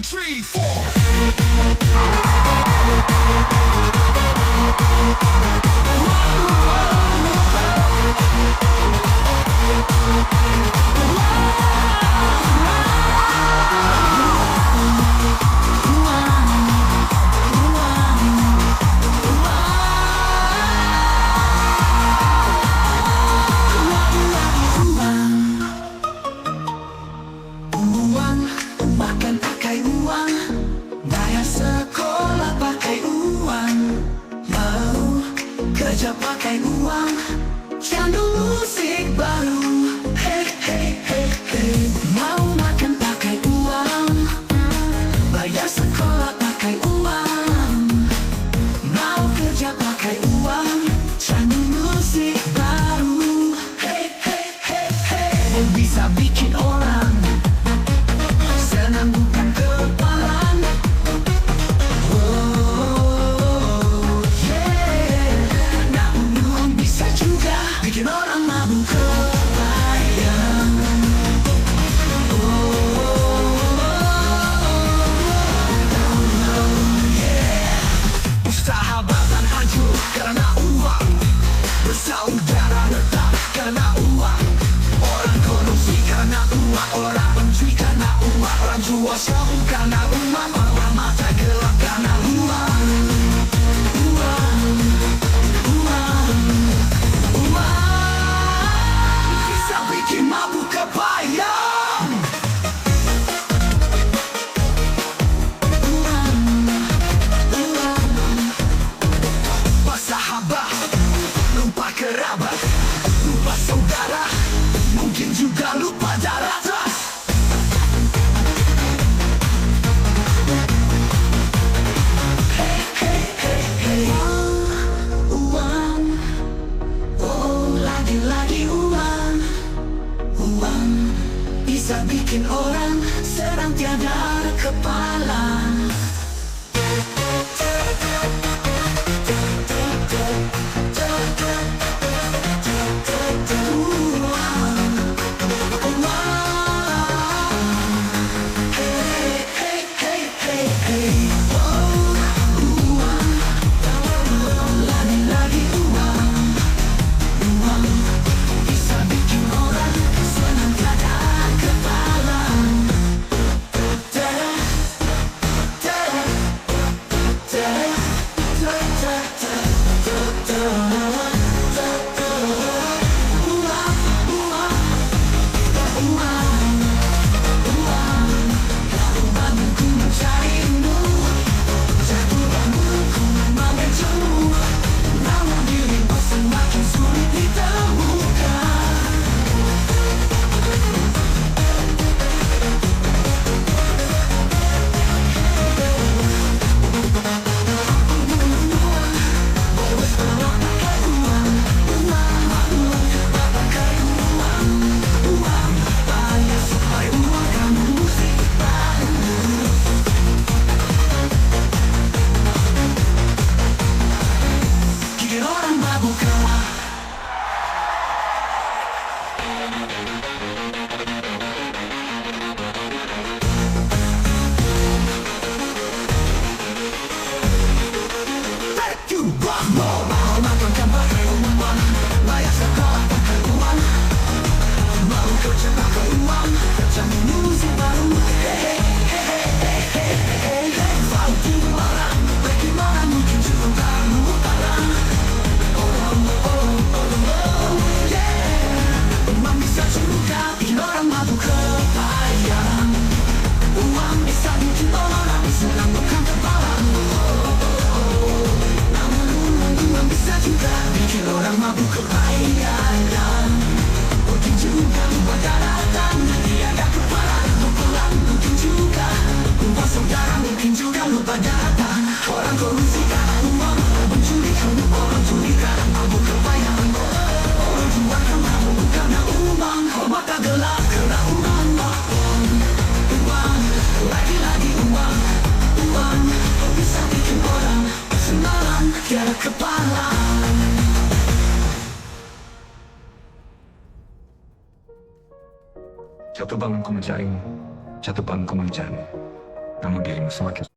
3, 4. Uang, makan pakai uang, bayar sekolah pakai uang, mau kerja pakai uang, candu musik baru. Hey hey hey hey, mau makan pakai uang, bayar sekolah pakai uang, mau kerja pakai uang, candu musik baru. Hey hey hey hey, bisa bikin orang senang bukan kepalang. Oh yeah, namun bisa juga bikin orang mabuk kebayang. Oh yeah, persahabatan hancur karena uang, bersaudara retak karena uang, orang korupsi karena uang, orang pencuri karena uang, orang jual sabu karena uang, orang mata gelap karena uang. Uang, uang, uang bisa bikin mabuk kebayang. Uang, uang, bersahabat, lupa kerabat, lupa saudara, mungkin juga lupa darah. Uang, oh lagi-lagi uang, uang bisa bikin orang serang tiada kepala. Jatuh bangun ku mencarimu, jatuh bangun ku mencarimu. kamu dirimu semakin